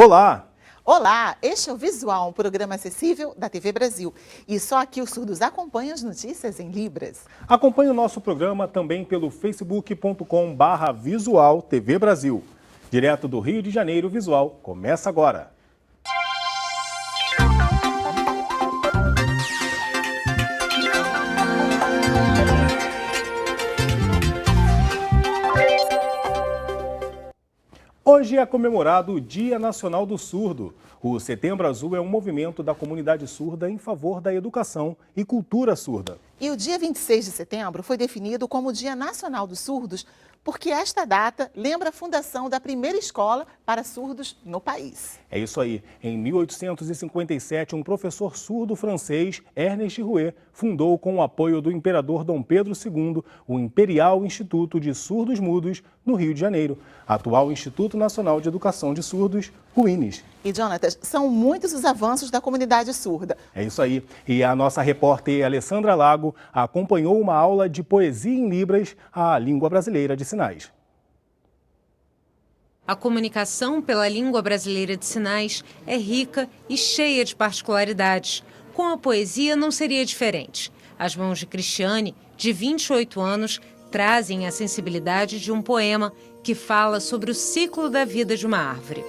Olá! Olá, este é o Visual, um programa acessível da TV Brasil. E só aqui os surdos acompanham as notícias em Libras. Acompanhe o nosso programa também pelo facebook.com/visual TV Brasil. Direto do Rio de Janeiro, o Visual começa agora. Hoje é comemorado o Dia Nacional do Surdo. O Setembro Azul é um movimento da comunidade surda em favor da educação e cultura surda. E o dia 26 de setembro foi definido como o Dia Nacional dos Surdos porque esta data lembra a fundação da primeira escola para surdos no país. É isso aí. Em 1857, um professor surdo francês, Ernest Rouet, fundou com o apoio do imperador Dom Pedro II o Imperial Instituto de Surdos Mudos, no Rio de Janeiro, atual Instituto Nacional de Educação de Surdos, o INES. E, Jonatas, são muitos os avanços da comunidade surda. É isso aí. E a nossa repórter Alessandra Lago acompanhou uma aula de poesia em Libras, a língua brasileira de sinais. A comunicação pela língua brasileira de sinais é rica e cheia de particularidades. Com a poesia não seria diferente. As mãos de Cristiane, de 28 anos, trazem a sensibilidade de um poema que fala sobre o ciclo da vida de uma árvore.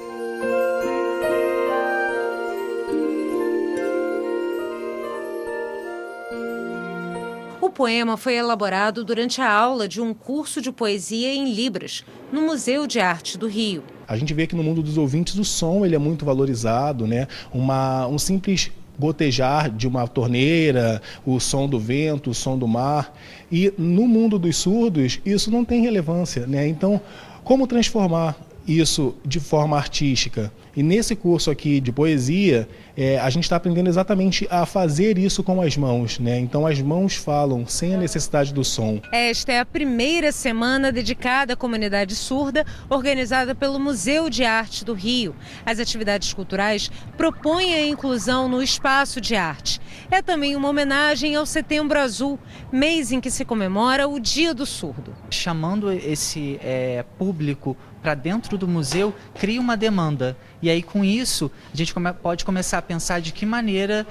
O poema foi elaborado durante a aula de um curso de poesia em Libras, no Museu de Arte do Rio. A gente vê que no mundo dos ouvintes o som ele é muito valorizado, né? Um simples gotejar de uma torneira, o som do vento, o som do mar. E no mundo dos surdos isso não tem relevância, né? Então, como transformar isso de forma artística? E nesse curso aqui de poesia, a gente está aprendendo exatamente a fazer isso com as mãos, né? Então as mãos falam sem a necessidade do som. Esta é a primeira semana dedicada à comunidade surda, organizada pelo Museu de Arte do Rio. As atividades culturais propõem a inclusão no espaço de arte. É também uma homenagem ao Setembro Azul, mês em que se comemora o Dia do Surdo. Chamando esse público para dentro do museu, cria uma demanda. E aí, com isso, a gente pode começar a pensar de que maneira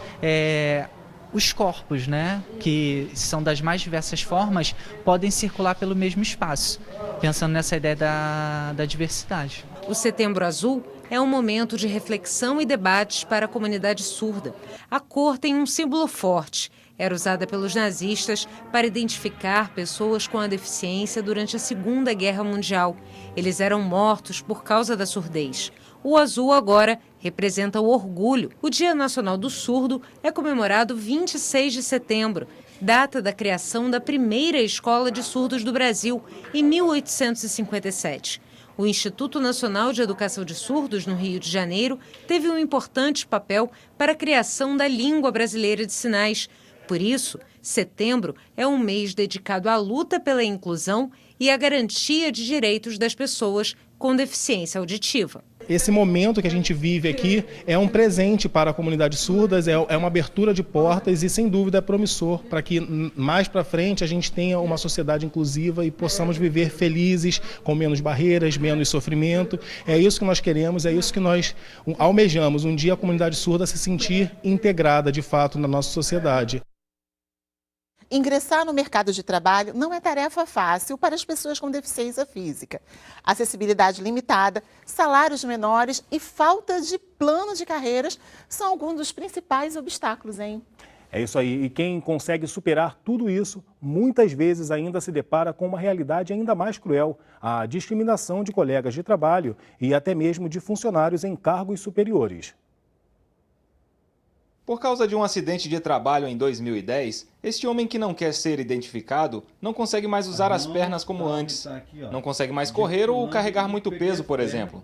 os corpos, né, que são das mais diversas formas, podem circular pelo mesmo espaço, pensando nessa ideia da diversidade. O Setembro Azul é um momento de reflexão e debates para a comunidade surda. A cor tem um símbolo forte. Era usada pelos nazistas para identificar pessoas com a deficiência durante a Segunda Guerra Mundial. Eles eram mortos por causa da surdez. O azul agora representa o orgulho. O Dia Nacional do Surdo é comemorado 26 de setembro, data da criação da primeira escola de surdos do Brasil, em 1857. O Instituto Nacional de Educação de Surdos, no Rio de Janeiro, teve um importante papel para a criação da língua brasileira de sinais. Por isso, setembro é um mês dedicado à luta pela inclusão e à garantia de direitos das pessoas com deficiência auditiva. Esse momento que a gente vive aqui é um presente para a comunidade surdas, é uma abertura de portas e, sem dúvida, é promissor para que mais para frente a gente tenha uma sociedade inclusiva e possamos viver felizes, com menos barreiras, menos sofrimento. É isso que nós queremos, é isso que nós almejamos, um dia a comunidade surda se sentir integrada, de fato, na nossa sociedade. Ingressar no mercado de trabalho não é tarefa fácil para as pessoas com deficiência física. Acessibilidade limitada, salários menores e falta de plano de carreiras são alguns dos principais obstáculos, hein? É isso aí. E quem consegue superar tudo isso, muitas vezes ainda se depara com uma realidade ainda mais cruel, a discriminação de colegas de trabalho e até mesmo de funcionários em cargos superiores. Por causa de um acidente de trabalho em 2010, este homem que não quer ser identificado não consegue mais usar as pernas como antes. Não consegue mais correr ou carregar muito peso, por exemplo.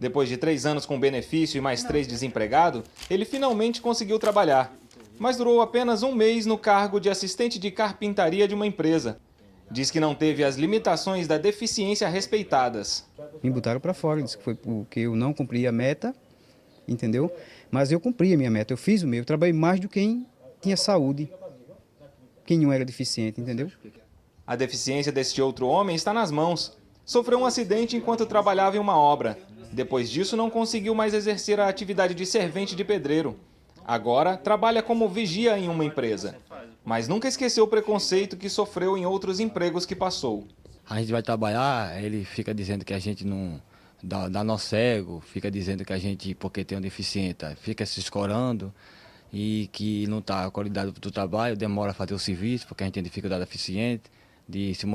Depois de 3 anos com benefício e mais 3 desempregado, ele finalmente conseguiu trabalhar. Mas durou apenas 1 mês no cargo de assistente de carpintaria de uma empresa. Diz que não teve as limitações da deficiência respeitadas. Me botaram para fora, disse que foi porque eu não cumpri a meta, entendeu? Mas eu cumpri a minha meta, eu fiz o meu, eu trabalhei mais do que quem tinha saúde, quem não era deficiente, entendeu? A deficiência deste outro homem está nas mãos. Sofreu um acidente enquanto trabalhava em uma obra. Depois disso, não conseguiu mais exercer a atividade de servente de pedreiro. Agora, trabalha como vigia em uma empresa. Mas nunca esqueceu o preconceito que sofreu em outros empregos que passou. A gente vai trabalhar, ele fica dizendo que a gente não dá nó cego, fica dizendo que a gente, porque tem um deficiente, fica se escorando e que não está a qualidade do trabalho, demora a fazer o serviço, porque a gente tem dificuldade eficiente de se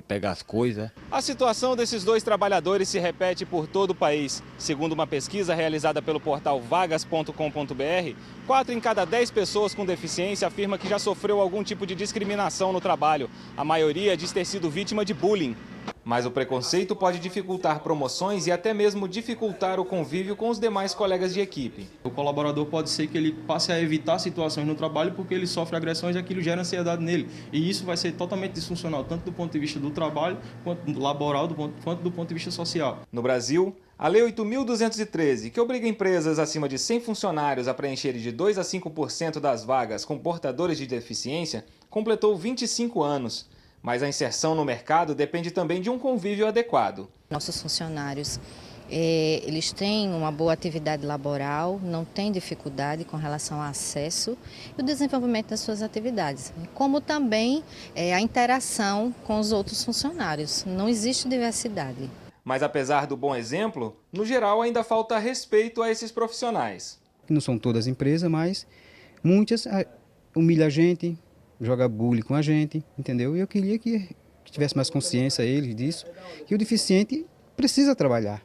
pegar as coisas. A situação desses dois trabalhadores se repete por todo o país. Segundo uma pesquisa realizada pelo portal vagas.com.br, 4 em cada 10 pessoas com deficiência afirma que já sofreu algum tipo de discriminação no trabalho. A maioria diz ter sido vítima de bullying. Mas o preconceito pode dificultar promoções e até mesmo dificultar o convívio com os demais colegas de equipe. O colaborador pode ser que ele passe a evitar situações no trabalho porque ele sofre agressões e aquilo gera ansiedade nele. E isso vai ser totalmente disfuncional, tanto do ponto de vista do trabalho, quanto laboral, quanto do ponto de vista social. No Brasil, a Lei 8.213, que obriga empresas acima de 100 funcionários a preencherem de 2 a 5% das vagas com portadores de deficiência, completou 25 anos. Mas a inserção no mercado depende também de um convívio adequado. Nossos funcionários, eles têm uma boa atividade laboral, não têm dificuldade com relação ao acesso e o desenvolvimento das suas atividades, como também a interação com os outros funcionários. Não existe diversidade. Mas apesar do bom exemplo, no geral ainda falta respeito a esses profissionais. Não são todas empresas, mas muitas humilham a gente, joga bullying com a gente, entendeu? E eu queria que tivesse mais consciência eles disso, que o deficiente precisa trabalhar.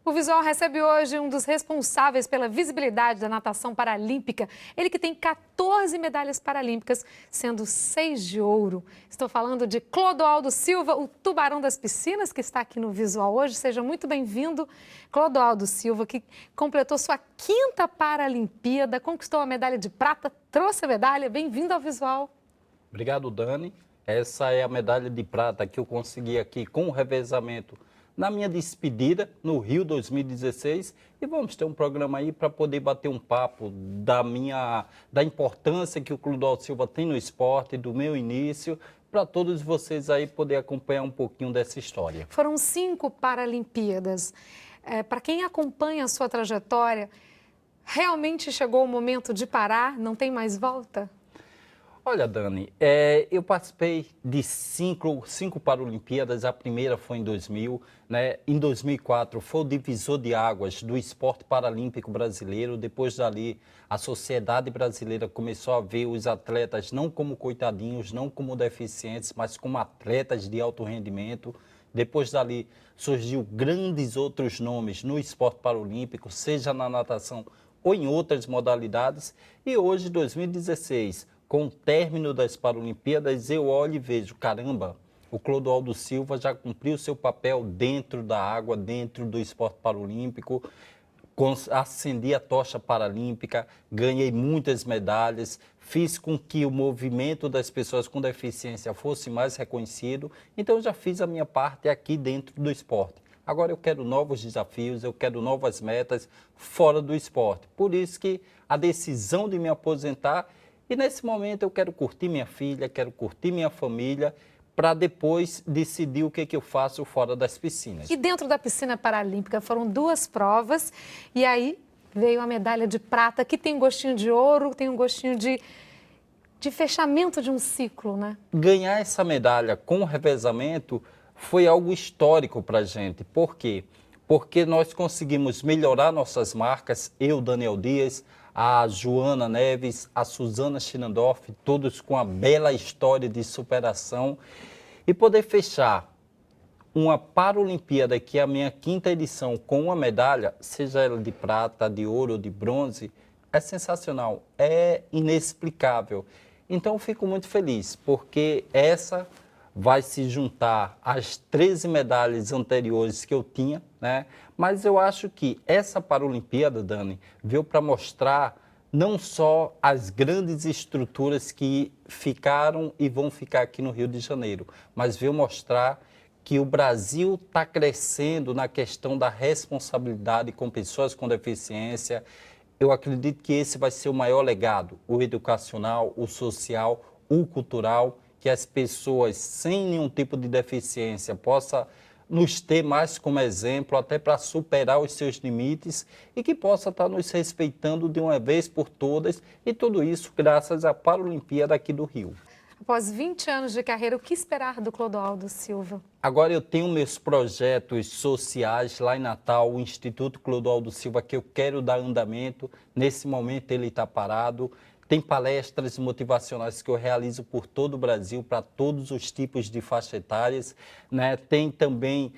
O Visual recebe hoje um dos responsáveis pela visibilidade da natação paralímpica. Ele que tem 14 medalhas paralímpicas, sendo 6 de ouro. Estou falando de Clodoaldo Silva, o tubarão das piscinas, que está aqui no Visual hoje. Seja muito bem-vindo, Clodoaldo Silva, que completou sua 5ª Paralimpíada, conquistou a medalha de prata, trouxe a medalha. Bem-vindo ao Visual. Obrigado, Dani. Essa é a medalha de prata que eu consegui aqui com o revezamento na minha despedida no Rio 2016 e vamos ter um programa aí para poder bater um papo da importância que o Clodoaldo Silva tem no esporte, do meu início, para todos vocês aí poder acompanhar um pouquinho dessa história. Foram 5 Paralimpíadas. Para quem acompanha a sua trajetória, realmente chegou o momento de parar? Não tem mais volta? Olha, Dani, eu participei de 5 Paralimpíadas, a primeira foi em 2000, né? Em 2004 foi o divisor de águas do esporte paralímpico brasileiro. Depois dali, a sociedade brasileira começou a ver os atletas não como coitadinhos, não como deficientes, mas como atletas de alto rendimento. Depois dali, surgiu grandes outros nomes no esporte paralímpico, seja na natação ou em outras modalidades. E hoje, 2016... com o término das Paralimpíadas, eu olho e vejo, caramba, o Clodoaldo Silva já cumpriu seu papel dentro da água, dentro do esporte paralímpico, acendi a tocha paralímpica, ganhei muitas medalhas, fiz com que o movimento das pessoas com deficiência fosse mais reconhecido, então já fiz a minha parte aqui dentro do esporte. Agora eu quero novos desafios, eu quero novas metas fora do esporte. Por isso que a decisão de me aposentar. E nesse momento eu quero curtir minha filha, quero curtir minha família, para depois decidir o que eu faço fora das piscinas. E dentro da piscina paralímpica foram 2 provas e aí veio a medalha de prata, que tem um gostinho de ouro, tem um gostinho de fechamento de um ciclo, né? Ganhar essa medalha com revezamento foi algo histórico para a gente. Por quê? Porque nós conseguimos melhorar nossas marcas, eu, Daniel Dias, a Joana Neves, a Suzana Schinandorf, todos com a bela história de superação. E poder fechar uma Paralimpíada, que é a minha 5ª edição, com uma medalha, seja ela de prata, de ouro ou de bronze, é sensacional, é inexplicável. Então eu fico muito feliz, porque essa vai se juntar às 13 medalhas anteriores que eu tinha, né? Mas eu acho que essa Paralimpíada, Dani, veio para mostrar não só as grandes estruturas que ficaram e vão ficar aqui no Rio de Janeiro, mas veio mostrar que o Brasil está crescendo na questão da responsabilidade com pessoas com deficiência. Eu acredito que esse vai ser o maior legado, o educacional, o social, o cultural que as pessoas sem nenhum tipo de deficiência possam nos ter mais como exemplo, até para superar os seus limites e que possa estar nos respeitando de uma vez por todas, e tudo isso graças à Paralimpíada aqui do Rio. Após 20 anos de carreira, o que esperar do Clodoaldo Silva? Agora eu tenho meus projetos sociais lá em Natal, o Instituto Clodoaldo Silva, que eu quero dar andamento. Nesse momento ele está parado. Tem palestras motivacionais que eu realizo por todo o Brasil, para todos os tipos de faixa etárias, né? Tem também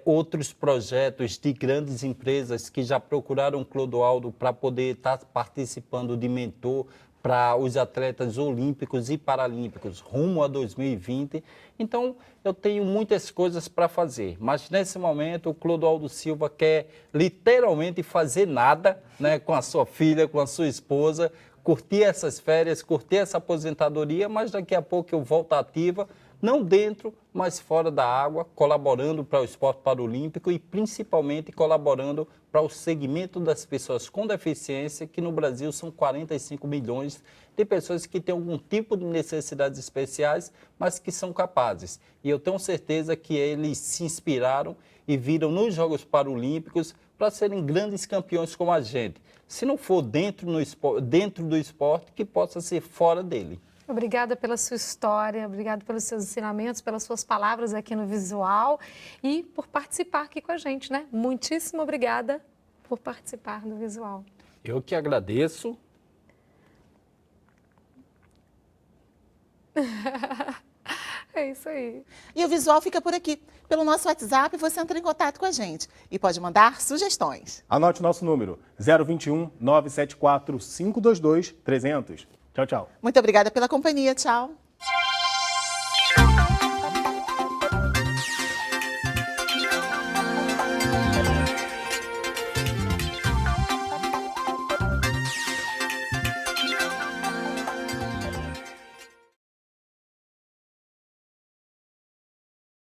outros projetos de grandes empresas que já procuraram o Clodoaldo para poder estar participando de mentor para os atletas olímpicos e paralímpicos rumo a 2020. Então, eu tenho muitas coisas para fazer, mas nesse momento o Clodoaldo Silva quer literalmente fazer nada, né, com a sua filha, com a sua esposa, curtir essas férias, curtir essa aposentadoria, mas daqui a pouco eu volto ativa, não dentro, mas fora da água, colaborando para o esporte paralímpico e principalmente colaborando para o segmento das pessoas com deficiência, que no Brasil são 45 milhões de pessoas que têm algum tipo de necessidades especiais, mas que são capazes. E eu tenho certeza que eles se inspiraram e viram nos Jogos Paralímpicos para serem grandes campeões como a gente. Se não for dentro do esporte, que possa ser fora dele. Obrigada pela sua história, obrigada pelos seus ensinamentos, pelas suas palavras aqui no Visual e por participar aqui com a gente, né? Muitíssimo obrigada por participar do Visual. Eu que agradeço. É isso aí. E o Visual fica por aqui. Pelo nosso WhatsApp, você entra em contato com a gente e pode mandar sugestões. Anote o nosso número, 021 974 522 300. Tchau, tchau. Muito obrigada pela companhia. Tchau.